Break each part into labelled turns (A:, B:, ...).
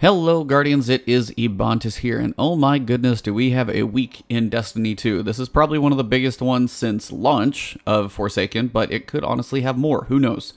A: Hello Guardians, it is Ebontis here, and oh my goodness, do we have a week in Destiny 2. This is probably one of the biggest ones since launch of Forsaken, but it could honestly have more, who knows.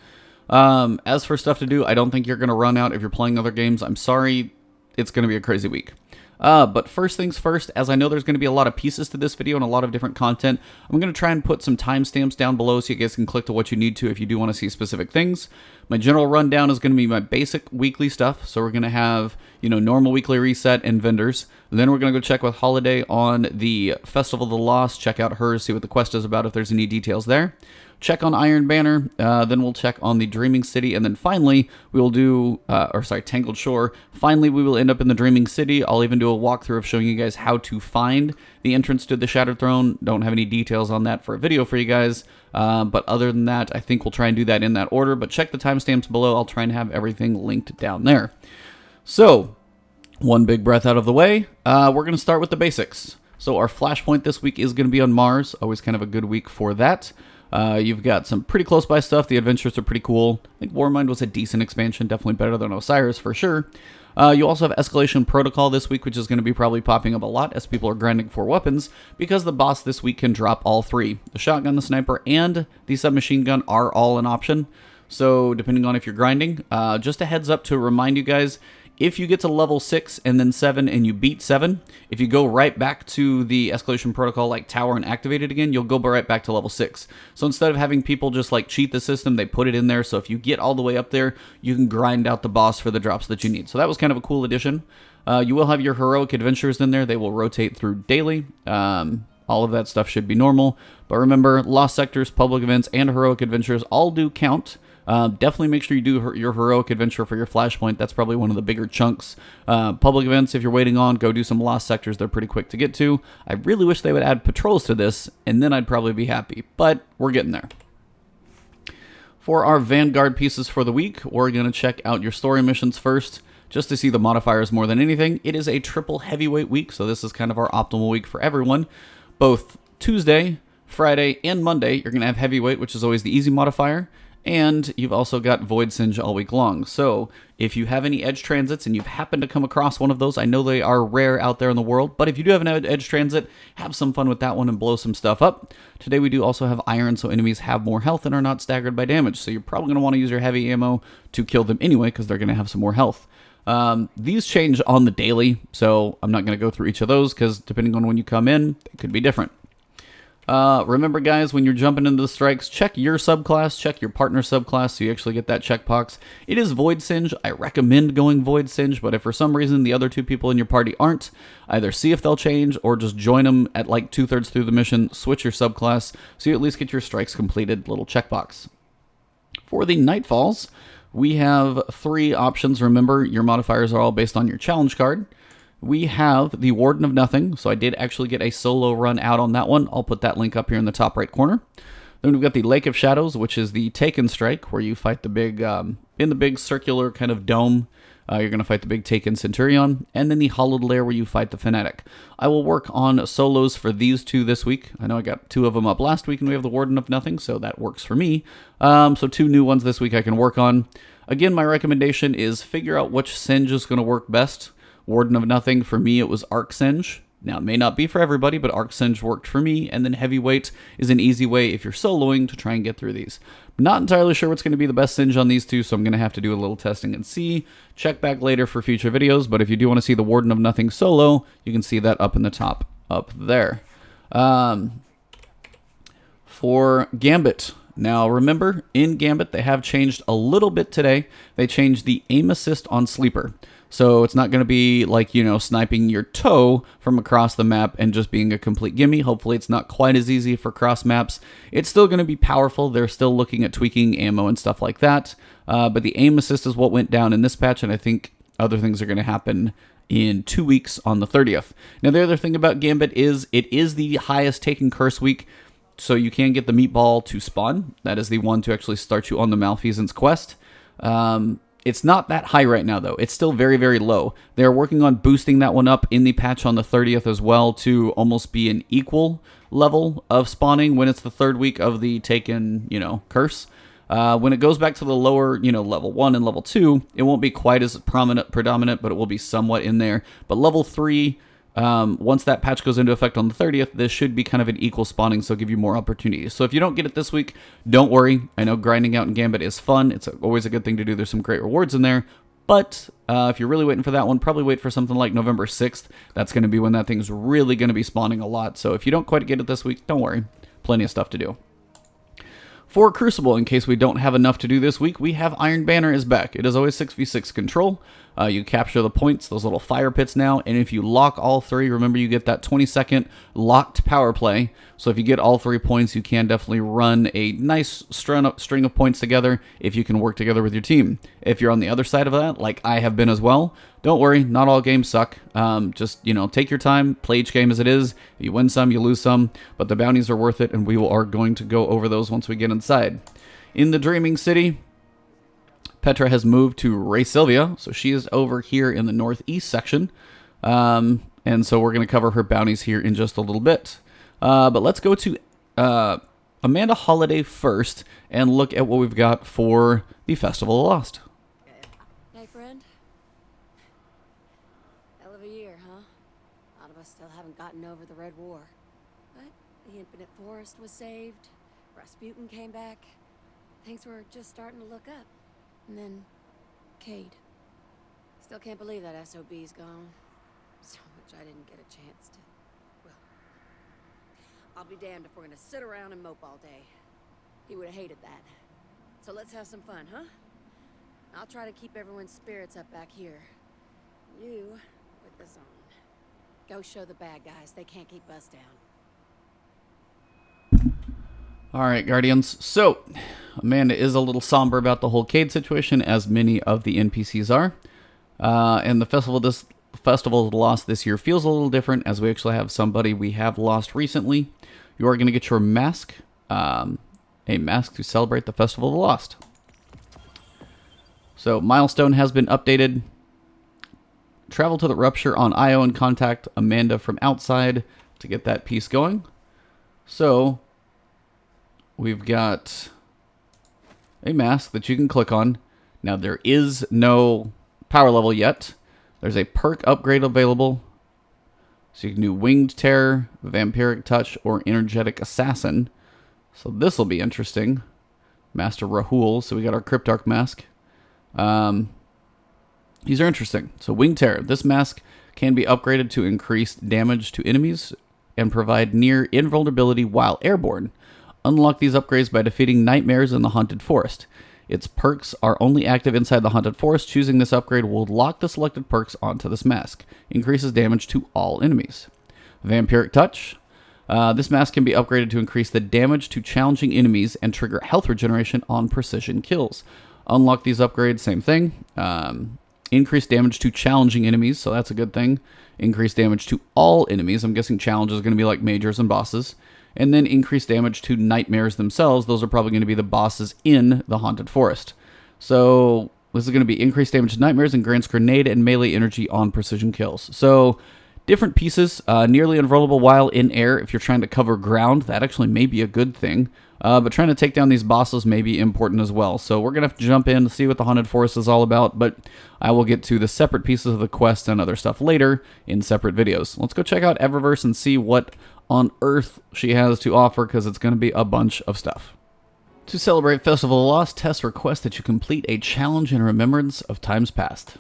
A: As for stuff to do, I don't think you're going to run out if you're playing other games. I'm sorry, it's going to be a crazy week. But first things first, as I know there's going to be a lot of pieces to this video and a lot of different content, I'm going to try and put some timestamps down below so you guys can click to what you need to if you do want to see specific things. My general rundown is going to be my basic weekly stuff. So we're going to have, normal weekly reset and vendors. And then we're going to go check with Holliday on the Festival of the Lost, check out hers, see what the quest is about, if there's any details there. Check on Iron Banner, then we'll check on the Dreaming City, and then finally we will do, Tangled Shore. Finally, we will end up in the Dreaming City. I'll even do a walkthrough of showing you guys how to find the entrance to the Shattered Throne. Don't have any details on that for a video for you guys, but other than that, I think we'll try and do that in that order, but check the timestamps below. I'll try and have everything linked down there. So, one big breath out of the way, we're going to start with the basics. So our flashpoint this week is going to be on Mars, always kind of a good week for that. You've got some pretty close by stuff. The adventures are pretty cool. I think Warmind was a decent expansion, definitely better than Osiris for sure. You also have Escalation Protocol this week, which is going to be probably popping up a lot as people are grinding for weapons, because the boss this week can drop all three. The shotgun, the sniper, and the submachine gun are all an option. So depending on if you're grinding, just a heads up to remind you guys, if you get to level 6 and then 7 and you beat 7, if you go right back to the Escalation Protocol like tower and activate it again, you'll go right back to level 6. So instead of having people just like cheat the system, they put it in there. So if you get all the way up there, you can grind out the boss for the drops that you need. So that was kind of a cool addition. You will have your heroic adventures in there. They will rotate through daily. All of that stuff should be normal. But remember, Lost Sectors, Public Events, and Heroic Adventures all do count. Definitely make sure you do your heroic adventure for your flashpoint. That's probably one of the bigger chunks. Public events, if you're waiting on, go do some Lost Sectors. They're pretty quick to get to. I really wish they would add patrols to this, and then I'd probably be happy. But we're getting there. For our Vanguard pieces for the week, we're going to check out your story missions first, just to see the modifiers more than anything. It is a triple heavyweight week, so this is kind of our optimal week for everyone. Both Tuesday, Friday, and Monday, you're going to have heavyweight, which is always the easy modifier. And you've also got Void Singe all week long. So if you have any edge transits and you've happened to come across one of those, I know they are rare out there in the world, but if you do have an edge transit, have some fun with that one and blow some stuff up. Today we do also have iron, so enemies have more health and are not staggered by damage. So you're probably going to want to use your heavy ammo to kill them anyway, because they're going to have some more health. These change on the daily, so I'm not going to go through each of those, because depending on when you come in, it could be different. Remember guys, when you're jumping into the strikes, check your subclass, check your partner subclass so you actually get that checkbox. It is Void Singe. I recommend going Void Singe, but if for some reason the other two people in your party aren't, either see if they'll change or just join them at like 2/3 through the mission, switch your subclass so you at least get your strikes completed, little checkbox. For the Nightfalls, we have 3 options. Remember, your modifiers are all based on your challenge card. We have the Warden of Nothing, so I did actually get a solo run out on that one. I'll put that link up here in the top right corner. Then we've got the Lake of Shadows, which is the Taken Strike, where you fight the big, in the big circular kind of dome, you're going to fight the big Taken Centurion. And then the Hollowed Lair, where you fight the Fanatic. I will work on solos for these 2 this week. I know I got 2 of them up last week, and we have the Warden of Nothing, so that works for me. So 2 new ones this week I can work on. Again, my recommendation is figure out which Singe is going to work best. Warden of Nothing, for me, it was Arc Singe. Now, it may not be for everybody, but Arc Singe worked for me, and then Heavyweight is an easy way if you're soloing to try and get through these. Not entirely sure what's going to be the best Singe on these 2, so I'm going to have to do a little testing and see. Check back later for future videos, but if you do want to see the Warden of Nothing solo, you can see that up in the top, up there. For Gambit. Now, remember, in Gambit, they have changed a little bit today. They changed the aim assist on Sleeper. So it's not going to be like, sniping your toe from across the map and just being a complete gimme. Hopefully it's not quite as easy for cross maps. It's still going to be powerful. They're still looking at tweaking ammo and stuff like that. But the aim assist is what went down in this patch, and I think other things are going to happen in 2 weeks on the 30th. Now, the other thing about Gambit is it is the highest taken curse week, so you can get the meatball to spawn. That is the one to actually start you on the Malfeasance quest. It's not that high right now, though. It's still very, very low. They're working on boosting that one up in the patch on the 30th as well to almost be an equal level of spawning when it's the 3rd week of the taken, curse. When it goes back to the lower, level 1 and level 2, it won't be quite as predominant, but it will be somewhat in there. But level 3, once that patch goes into effect on the 30th, this should be kind of an equal spawning, so give you more opportunities. So if you don't get it this week, don't worry. I know grinding out in Gambit is fun. It's always a good thing to do. There's some great rewards in there. But if you're really waiting for that one, probably wait for something like November 6th. That's going to be when that thing's really going to be spawning a lot. So if you don't quite get it this week, don't worry. Plenty of stuff to do. For Crucible, in case we don't have enough to do this week, we have Iron Banner is back. It is always 6v6 control. You capture the points, those little fire pits now, and if you lock all 3, remember you get that 20-second locked power play. So if you get all 3 points, you can definitely run a nice string of points together if you can work together with your team. If you're on the other side of that, like I have been as well, don't worry, not all games suck. Just, take your time, play each game as it is. You win some, you lose some, but the bounties are worth it, and we are going to go over those once we get inside. In the Dreaming City, Petra has moved to Ray Sylvia, so she is over here in the northeast section. And so we're going to cover her bounties here in just a little bit. But let's go to Amanda Holliday first and look at what we've got for the Festival of the Lost.
B: Hey, friend. Hell of a year, huh? A lot of us still haven't gotten over the Red War. But the Infinite Forest was saved, Rasputin came back, things were just starting to look up. And then, Cade. Still can't believe that SOB's gone. So much I didn't get a chance to... Well, I'll be damned if we're gonna sit around and mope all day. He would have hated that. So let's have some fun, huh? I'll try to keep everyone's spirits up back here. You, with the zone. Go show the bad guys they can't keep us down.
A: Alright, Guardians. So, Amanda is a little somber about the whole Cade situation, as many of the NPCs are. And the Festival of the Lost this year feels a little different, as we actually have somebody we have lost recently. You are going to get your mask, a mask to celebrate the Festival of the Lost. So, milestone has been updated. Travel to the Rupture on Io and contact Amanda from outside to get that piece going. So, we've got a mask that you can click on. Now, there is no power level yet. There's a perk upgrade available. So you can do Winged Terror, Vampiric Touch, or Energetic Assassin. So this will be interesting. Master Rahul. So we got our Cryptarch mask. These are interesting. So Winged Terror. This mask can be upgraded to increase damage to enemies and provide near invulnerability while airborne. Unlock these upgrades by defeating nightmares in the Haunted Forest. Its perks are only active inside the Haunted Forest. Choosing this upgrade will lock the selected perks onto this mask. Increases damage to all enemies. Vampiric Touch. This mask can be upgraded to increase the damage to challenging enemies and trigger health regeneration on precision kills. Unlock these upgrades, same thing. Increase damage to challenging enemies, so that's a good thing. Increase damage to all enemies. I'm guessing challenge is going to be like majors and bosses. And then increase damage to nightmares themselves. Those are probably going to be the bosses in the Haunted Forest. So this is going to be increased damage to nightmares and grants grenade and melee energy on precision kills. So different pieces. Nearly invulnerable while in air. If you're trying to cover ground, that actually may be a good thing. But trying to take down these bosses may be important as well. So we're going to have to jump in to see what the Haunted Forest is all about. But I will get to the separate pieces of the quest and other stuff later in separate videos. Let's go check out Eververse and see what on earth she has to offer, because it's going to be a bunch of stuff. To celebrate Festival of the Lost, Tess requests that you complete a challenge in remembrance of times past.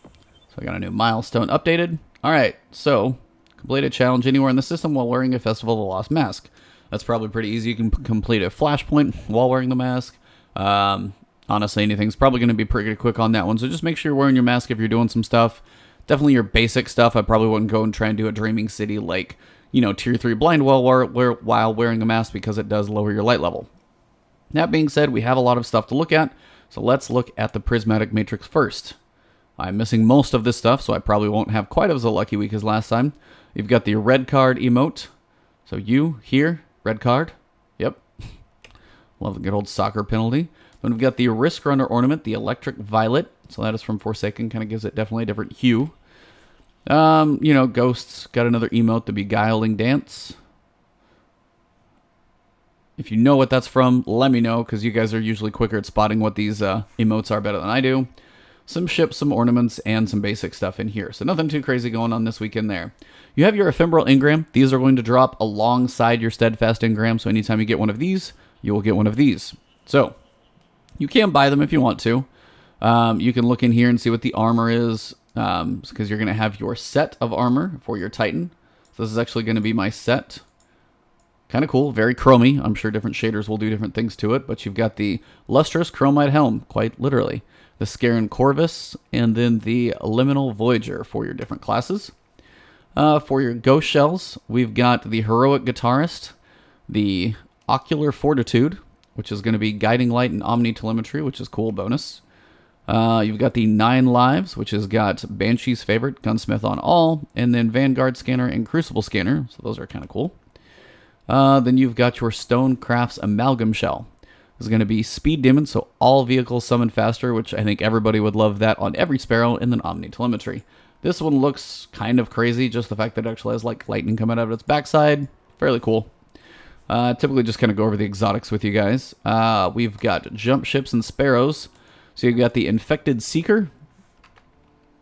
A: So I got a new milestone updated. Alright, so complete a challenge anywhere in the system while wearing a Festival of the Lost mask. That's probably pretty easy. You can complete a flashpoint while wearing the mask. Honestly, anything's probably going to be pretty quick on that one. So just make sure you're wearing your mask if you're doing some stuff. Definitely your basic stuff. I probably wouldn't go and try and do a Dreaming City like, tier 3 blind while wearing a mask, because it does lower your light level. That being said, we have a lot of stuff to look at. So let's look at the Prismatic Matrix first. I'm missing most of this stuff, so I probably won't have quite as a lucky week as last time. You've got the red card emote. So you here, red card. Yep. Love the good old soccer penalty. Then we've got the Risk Runner ornament, the Electric Violet. So that is from Forsaken, kind of gives it definitely a different hue. Ghosts got another emote, the Beguiling Dance. If you know what that's from, let me know, because you guys are usually quicker at spotting what these emotes are better than I do. Some ships, some ornaments, and some basic stuff in here. So nothing too crazy going on this weekend there. You have your ephemeral engram. These are going to drop alongside your steadfast engram. So anytime you get one of these, you will get one of these. So you can buy them if you want to. You can look in here and see what the armor is, because you're going to have your set of armor for your Titan. So this is actually going to be my set. Kind of cool, very chromy. I'm sure different shaders will do different things to it, but you've got the lustrous chromite helm, quite literally. The Scaran Corvus, and then the Liminal Voyager for your different classes. For your ghost shells, we've got the Heroic Guitarist, the Ocular Fortitude, which is going to be Guiding Light and Omni Telemetry, which is cool bonus. You've got the 9 Lives, which has got Banshee's Favorite, Gunsmith on all, and then Vanguard Scanner and Crucible Scanner, so those are kind of cool. Then you've got your Stonecraft's Amalgam Shell. This is going to be Speed Demon, so all vehicles summon faster, which I think everybody would love that on every Sparrow, and then Omni Telemetry. This one looks kind of crazy, just the fact that it actually has like lightning coming out of its backside. Fairly cool. Typically just kind of go over the exotics with you guys. We've got Jump Ships and Sparrows. So you've got the Infected Seeker.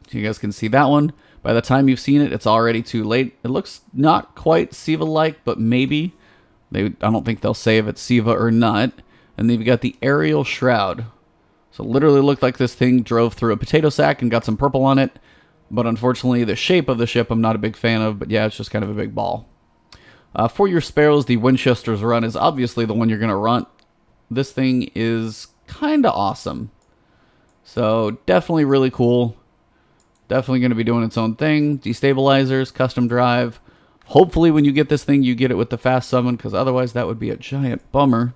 A: So you guys can see that one. By the time you've seen it, it's already too late. It looks not quite Siva-like, but maybe. I don't think they'll say if it's Siva or not. And then you've got the Aerial Shroud. So it literally looked like this thing drove through a potato sack and got some purple on it. But unfortunately, the shape of the ship I'm not a big fan of. But yeah, it's just kind of a big ball. For your Sparrows, the Winchester's Run is obviously the one you're going to run. This thing is kind of awesome. So definitely really cool. Definitely going to be doing its own thing. Destabilizers, custom drive. Hopefully when you get this thing, you get it with the fast summon, because otherwise that would be a giant bummer.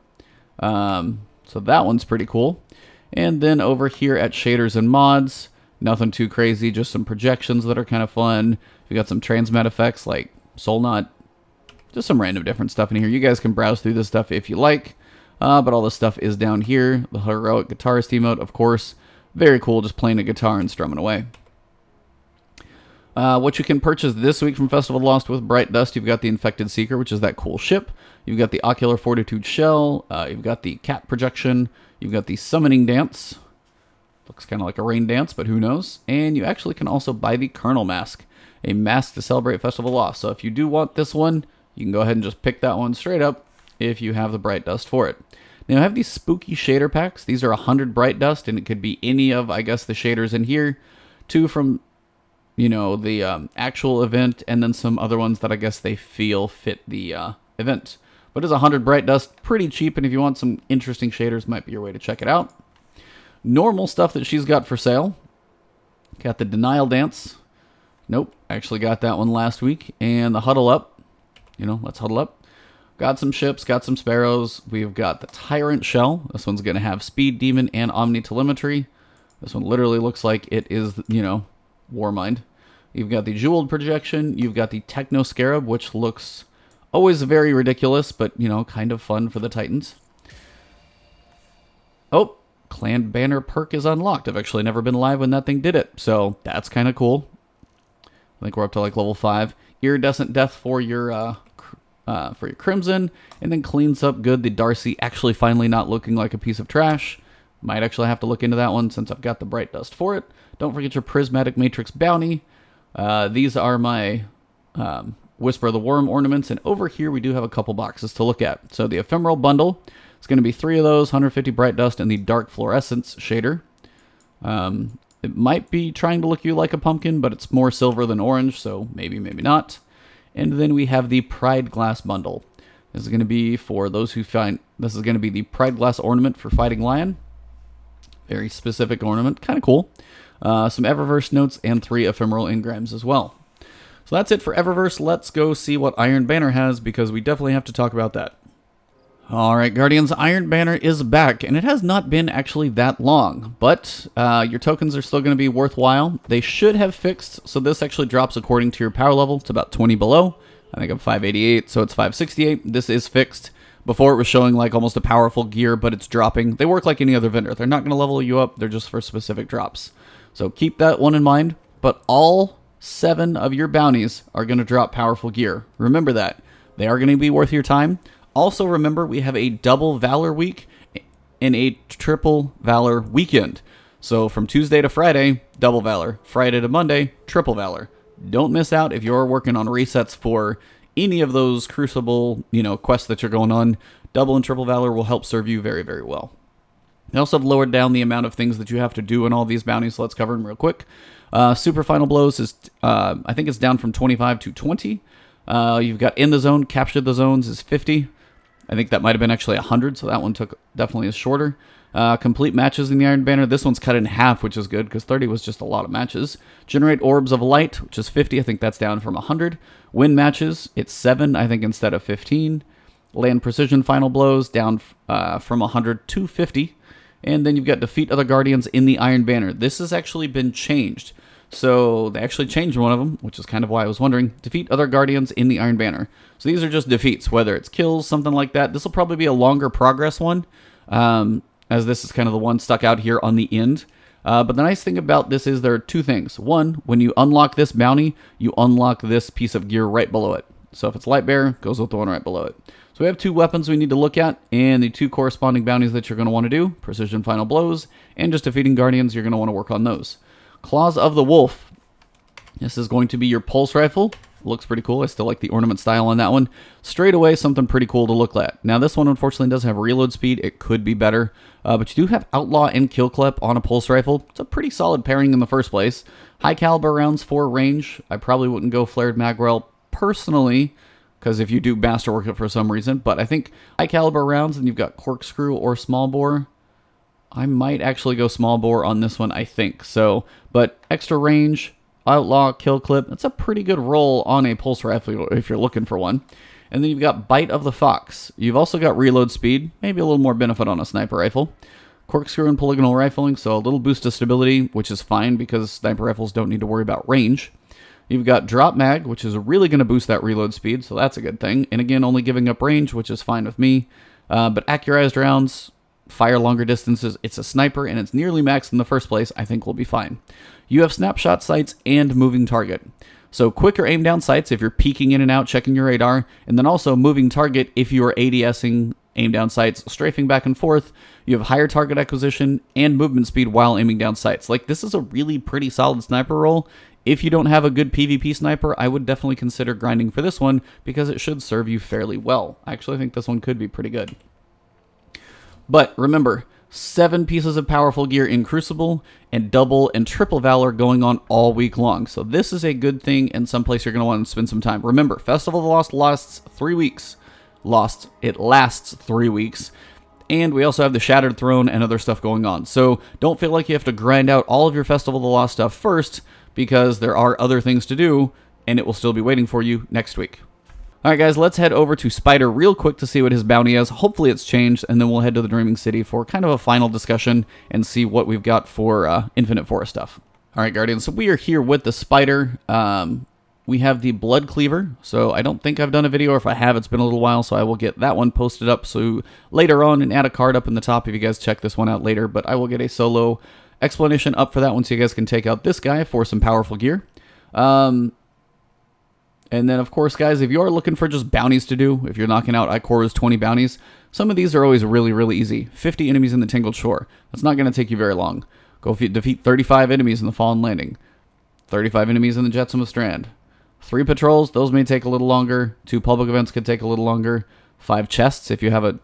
A: So that one's pretty cool. And then over here at Shaders and Mods, nothing too crazy, just some projections that are kind of fun. We got some transmat effects like Soul Knot. Just some random different stuff in here. You guys can browse through this stuff if you like. But all this stuff is down here. The Heroic Guitarist emote, of course. Very cool, just playing a guitar and strumming away. What you can purchase this week from Festival of the Lost with Bright Dust, you've got the Infected Seeker, which is that cool ship. You've got the Ocular Fortitude Shell. You've got the Cat Projection. You've got the Summoning Dance. Looks kind of like a rain dance, but who knows. And you actually can also buy the Colonel Mask, a mask to celebrate Festival of the Lost. So if you do want this one, you can go ahead and just pick that one straight up if you have the Bright Dust for it. Now I have these spooky shader packs. These are 100 Bright Dust, and it could be any of, I guess, the shaders in here. 2 from, you know, the actual event, and then some other ones that I guess they feel fit the event. But it's 100 Bright Dust, pretty cheap, and if you want some interesting shaders, might be your way to check it out. Normal stuff that she's got for sale. Got the Denial Dance. Nope, actually got that one last week. And the Huddle Up. You know, let's huddle up. Got some ships, got some Sparrows. We've got the Tyrant Shell. This one's going to have Speed Demon and Omni Telemetry. This one literally looks like it is, you know, Warmind. You've got the Jeweled Projection. You've got the Techno Scarab, which looks always very ridiculous, but, you know, kind of fun for the Titans. Oh, Clan Banner perk is unlocked. I've actually never been live when that thing did it, so that's kind of cool. I think we're up to like level 5. Iridescent Death for your Crimson, and then cleans up good the Darcy, actually finally not looking like a piece of trash. Might actually have to look into that one since I've got the Bright Dust for it. Don't forget your Prismatic Matrix Bounty. These are my Whisper of the Worm ornaments, and over here we do have a couple boxes to look at. So the Ephemeral Bundle, it's going to be 3 of those, 150 Bright Dust, and the Dark Fluorescence shader. It might be trying to look you like a pumpkin, but it's more silver than orange, so maybe, maybe not. And then we have the Pride Glass Bundle. This is going to be for those who find... This is going to be the Pride Glass ornament for Fighting Lion. Very specific ornament. Kind of cool. Some Eververse notes and 3 ephemeral engrams as well. So that's it for Eververse. Let's go see what Iron Banner has, because we definitely have to talk about that. Alright, Guardians, Iron Banner is back, and it has not been actually that long, but your tokens are still going to be worthwhile. They should have fixed, so this actually drops according to your power level. It's about 20 below. I think I'm 588, so it's 568. This is fixed. Before it was showing like almost a powerful gear, but it's dropping. They work like any other vendor. They're not going to level you up. They're just for specific drops. So keep that one in mind, but all 7 of your bounties are going to drop powerful gear. Remember that. They are going to be worth your time. Also, remember, we have a double Valor week and a triple Valor weekend. So from Tuesday to Friday, double Valor. Friday to Monday, triple Valor. Don't miss out if you're working on resets for any of those Crucible, quests that you're going on. Double and triple Valor will help serve you very, very well. They also have lowered down the amount of things that you have to do in all these bounties, so let's cover them real quick. Super Final Blows is, I think it's down from 25 to 20. You've got In the Zone, Capture the Zones is 50. I think that might have been actually 100, so that one definitely is shorter. Complete matches in the Iron Banner. This one's cut in half, which is good, because 30 was just a lot of matches. Generate Orbs of Light, which is 50. I think that's down from 100. Win matches, it's 7, I think, instead of 15. Land Precision Final Blows, down from 100 to 50. And then you've got Defeat Other Guardians in the Iron Banner. This has actually been changed. So they actually changed one of them, which is kind of why I was wondering. Defeat Other Guardians in the Iron Banner. So these are just defeats, whether it's kills, something like that. This will probably be a longer progress one, as this is kind of the one stuck out here on the end. But the nice thing about this is there are two things. One, when you unlock this bounty, you unlock this piece of gear right below it. So if it's Light Bearer, it goes with the one right below it. So we have two weapons we need to look at, and the two corresponding bounties that you're going to want to do, Precision Final Blows, and just defeating Guardians, you're going to want to work on those. Claws of the Wolf. This is going to be your pulse rifle. Looks pretty cool. I still like the ornament style on that one. Straight away, something pretty cool to look at. Now, this one, unfortunately, doesn't have reload speed. It could be better. But you do have Outlaw and Kill Clip on a pulse rifle. It's a pretty solid pairing in the first place. High caliber rounds for range. I probably wouldn't go Flared Magwell personally, because if you do masterwork it for some reason. But I think high caliber rounds, and you've got Corkscrew or Small Bore. I might actually go Small Bore on this one, I think. So, but extra range, Outlaw, Kill Clip, that's a pretty good roll on a pulse rifle if you're looking for one. And then you've got Bite of the Fox. You've also got reload speed, maybe a little more benefit on a sniper rifle. Corkscrew and polygonal rifling, so a little boost of stability, which is fine because sniper rifles don't need to worry about range. You've got Drop Mag, which is really going to boost that reload speed, so that's a good thing. And again, only giving up range, which is fine with me. But accurized rounds, fire longer distances. It's a sniper, and it's nearly maxed in the first place. I think we'll be fine. You have snapshot sights and moving target. So quicker aim down sights if you're peeking in and out, checking your radar, and then also moving target if you are ADSing aim down sights, strafing back and forth. You have higher target acquisition and movement speed while aiming down sights. Like, this is a really pretty solid sniper roll. If you don't have a good PvP sniper, I would definitely consider grinding for this one because it should serve you fairly well. I actually think this one could be pretty good. But remember, 7 pieces of powerful gear in Crucible and double and triple Valor going on all week long. So this is a good thing and someplace you're going to want to spend some time. Remember, Festival of the Lost lasts 3 weeks. It lasts 3 weeks. And we also have the Shattered Throne and other stuff going on. So don't feel like you have to grind out all of your Festival of the Lost stuff first, because there are other things to do, and it will still be waiting for you next week. Alright guys, let's head over to Spider real quick to see what his bounty is. Hopefully it's changed, and then we'll head to the Dreaming City for kind of a final discussion and see what we've got for Infinite Forest stuff. Alright Guardians, so we are here with the Spider. We have the Blood Cleaver, so I don't think I've done a video, or if I have, it's been a little while, so I will get that one posted up so later on and add a card up in the top if you guys check this one out later, but I will get a solo explanation up for that one so you guys can take out this guy for some powerful gear. And then, of course, guys, if you're looking for just bounties to do, if you're knocking out Ikora's 20 bounties, some of these are always really, really easy. 50 enemies in the Tangled Shore. That's not going to take you very long. Go defeat 35 enemies in the Fallen Landing. 35 enemies in the Jetsam Strand. 3 patrols, those may take a little longer. 2 public events could take a little longer. 5 chests if you have a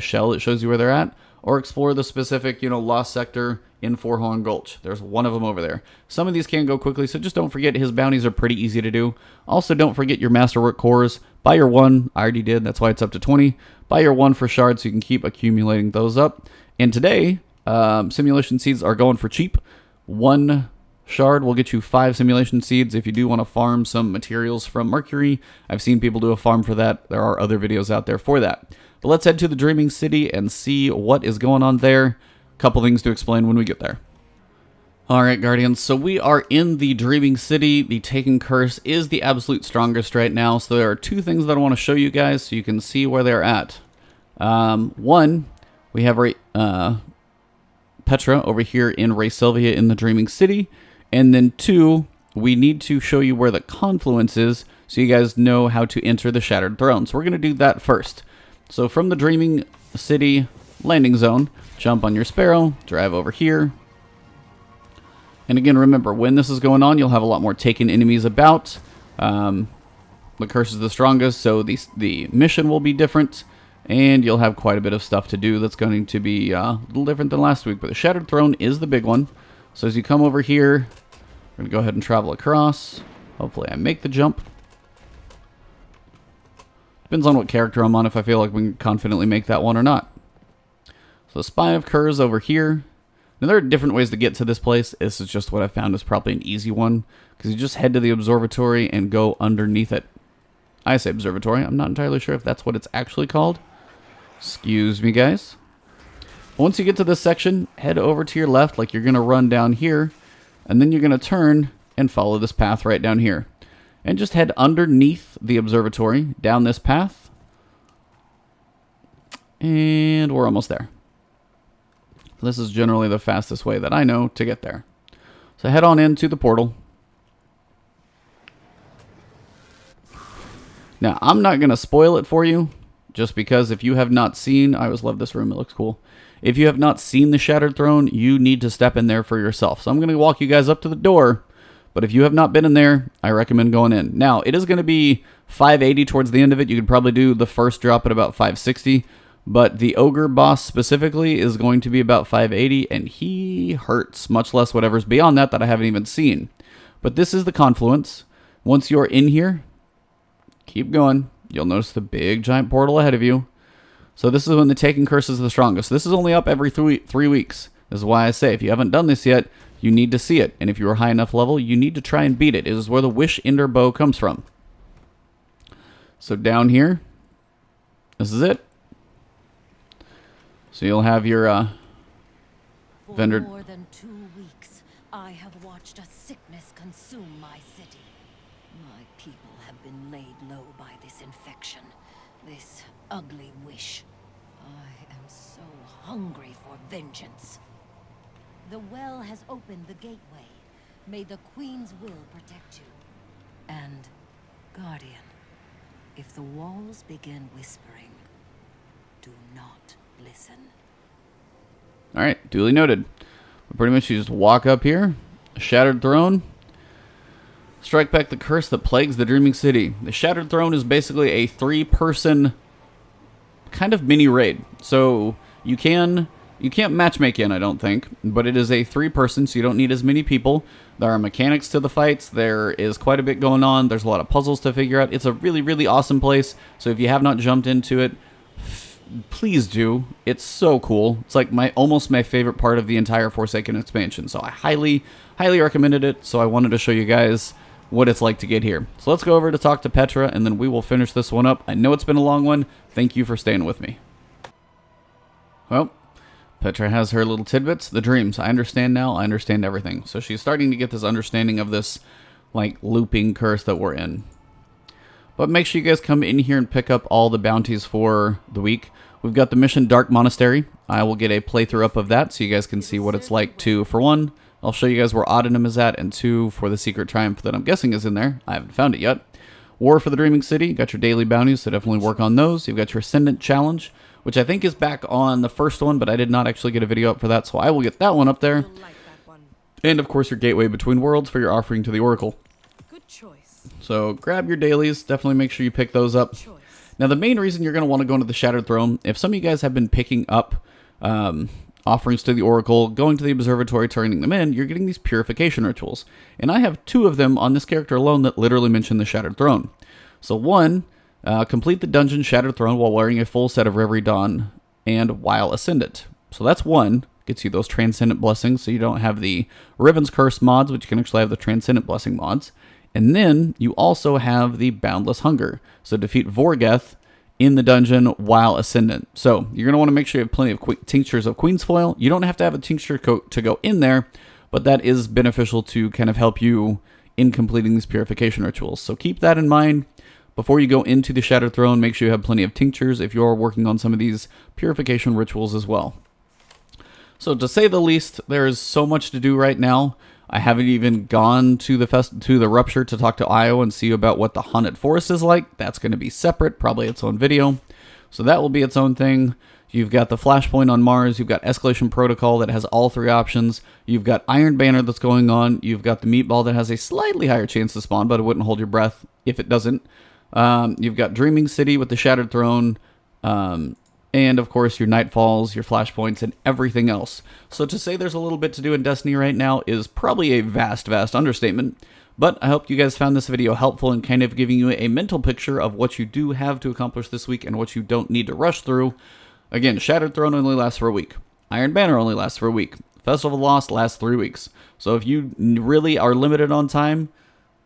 A: shell that shows you where they're at. Or explore the specific, lost sector in Forehorn Gulch. There's one of them over there. Some of these can go quickly, so just don't forget his bounties are pretty easy to do. Also, don't forget your Masterwork cores. Buy your 1. I already did. That's why it's up to 20. Buy your 1 for shards so you can keep accumulating those up. And today, simulation seeds are going for cheap. 1 shard will get you 5 simulation seeds if you do want to farm some materials from Mercury. I've seen people do a farm for that. There are other videos out there for that. But let's head to the Dreaming City and see what is going on there. Couple things to explain when we get there. Alright Guardians, so we are in the Dreaming City. The Taken Curse is the absolute strongest right now, so there are 2 things that I want to show you guys so you can see where they're at. One, we have Petra over here in Ray Sylvia in the Dreaming City, and then 2, we need to show you where the confluence is so you guys know how to enter the Shattered Throne. So we're going to do that first. So from the Dreaming City landing zone, jump on your Sparrow, drive over here. And again, remember, when this is going on, you'll have a lot more taken enemies about. The curse is the strongest, so the mission will be different. And you'll have quite a bit of stuff to do that's going to be a little different than last week. But the Shattered Throne is the big one. So as you come over here, we're going to go ahead and travel across. Hopefully I make the jump. Depends on what character I'm on if I feel like we can confidently make that one or not. So the Spine of Curse over here. Now there are different ways to get to this place. This is just what I found is probably an easy one. Because you just head to the observatory and go underneath it. I say observatory. I'm not entirely sure if that's what it's actually called. Excuse me, guys. Once you get to this section, head over to your left like you're going to run down here. And then you're going to turn and follow this path right down here. And just head underneath the observatory, down this path. And we're almost there. This is generally the fastest way that I know to get there. So head on into the portal. Now, I'm not going to spoil it for you, just because if you have not seen... I always love this room, it looks cool. If you have not seen the Shattered Throne, you need to step in there for yourself. So I'm going to walk you guys up to the door. But if you have not been in there, I recommend going in. Now, it is going to be 580 towards the end of it. You could probably do the first drop at about 560. But the Ogre boss specifically is going to be about 580. And he hurts, much less whatever's beyond that I haven't even seen. But this is the confluence. Once you're in here, keep going. You'll notice the big giant portal ahead of you. So this is when the Taken Curse is the strongest. This is only up every 3 weeks. This is why I say if you haven't done this yet, you need to see it. And if you're a high enough level, you need to try and beat it. It is where the Wish Ender bow comes from. So down here, this is it. So you'll have your vendor.
C: For more than 2 weeks, I have watched a sickness consume my city. My people have been laid low by this infection, this ugly wish. I am so hungry for vengeance. The well has opened the gateway. May the Queen's will protect you. And, Guardian, if the walls begin whispering, do not listen.
A: Alright, duly noted. But pretty much you just walk up here, Shattered Throne, strike back the curse that plagues the Dreaming City. The Shattered Throne is basically a 3-person kind of mini raid. So you can't matchmake in, I don't think, but it is a 3-person, so you don't need as many people. There are mechanics to the fights. There is quite a bit going on. There's a lot of puzzles to figure out. It's a really, really awesome place. So if you have not jumped into it, please do. It's so cool. It's like almost my favorite part of the entire Forsaken expansion. So I highly, highly recommended it. So I wanted to show you guys what it's like to get here. So let's go over to talk to Petra, and then we will finish this one up. I know it's been a long one. Thank you for staying with me. Well, Petra has her little tidbits, the dreams. I understand now. I understand everything. So she's starting to get this understanding of this, like, looping curse that we're in. But make sure you guys come in here and pick up all the bounties for the week. We've got the mission Dark Monastery. I will get a playthrough up of that so you guys can see what it's like to, for one, I'll show you guys where Odenham is at, and 2, for the Secret Triumph that I'm guessing is in there. I haven't found it yet. War for the Dreaming City. You got your daily bounties, so definitely work on those. You've got your Ascendant Challenge, which I think is back on the first one, but I did not actually get a video up for that, so I will get that one up there. And, of course, your Gateway Between Worlds for your offering to the Oracle.
D: Good choice.
A: So grab your dailies. Definitely make sure you pick those up. Now, the main reason you're going to want to go into the Shattered Throne, if some of you guys have been picking up offerings to the Oracle, going to the Observatory, turning them in, you're getting these purification rituals. And I have 2 of them on this character alone that literally mention the Shattered Throne. So 1, complete the dungeon Shattered Throne while wearing a full set of Reverie Dawn and while Ascendant. So that's 1. Gets you those Transcendent Blessings, so you don't have the Riven's Curse mods, but you can actually have the Transcendent Blessing mods. And then you also have the Boundless Hunger. So defeat Vorgeth in the dungeon while Ascendant. So you're going to want to make sure you have plenty of tinctures of Queen's Foil. You don't have to have a tincture to go in there, but that is beneficial to kind of help you in completing these purification rituals. So keep that in mind. Before you go into the Shattered Throne, make sure you have plenty of tinctures if you're working on some of these purification rituals as well. So to say the least, there is so much to do right now. I haven't even gone to the Rupture to talk to Io and see about what the Haunted Forest is like. That's going to be separate, probably its own video. So that will be its own thing. You've got the Flashpoint on Mars. You've got Escalation Protocol that has all 3 options. You've got Iron Banner that's going on. You've got the Meatball that has a slightly higher chance to spawn, but it wouldn't hold your breath if it doesn't. You've got Dreaming City with the Shattered Throne. And, of course, your Nightfalls, your Flashpoints, and everything else. So to say there's a little bit to do in Destiny right now is probably a vast, vast understatement. But I hope you guys found this video helpful in kind of giving you a mental picture of what you do have to accomplish this week and what you don't need to rush through. Again, Shattered Throne only lasts for a week. Iron Banner only lasts for a week. Festival of Lost lasts 3 weeks. So if you really are limited on time,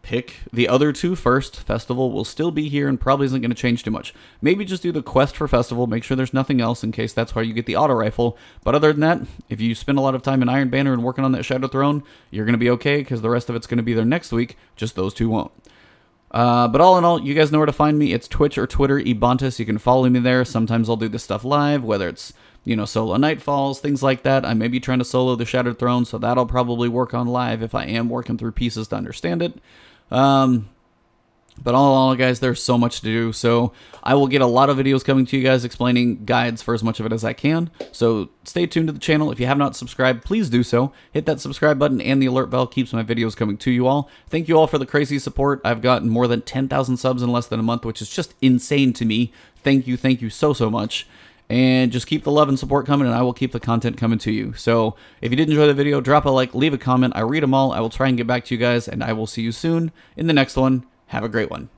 A: pick the other 2 first. Festival will still be here and probably isn't going to change too much. Maybe just do the quest for Festival. Make sure there's nothing else in case that's why you get the auto rifle. But other than that, if you spend a lot of time in Iron Banner and working on that Shattered Throne, you're going to be okay because the rest of it's going to be there next week. Just those 2 won't. But all in all, you guys know where to find me. It's Twitch or Twitter, Ebontis. You can follow me there. Sometimes I'll do this stuff live, whether it's, solo Nightfalls, things like that. I may be trying to solo the Shattered Throne, so that'll probably work on live if I am working through pieces to understand it. But all in all, guys, there's so much to do. So I will get a lot of videos coming to you guys explaining guides for as much of it as I can. So stay tuned to the channel. If you have not subscribed, please do so. Hit that subscribe button and the alert bell keeps my videos coming to you all. Thank you all for the crazy support. I've gotten more than 10,000 subs in less than a month, which is just insane to me. Thank you so much. And just keep the love and support coming, and I will keep the content coming to you. So if you did enjoy the video, drop a like, leave a comment. I read them all. I will try and get back to you guys, and I will see you soon in the next one. Have a great one.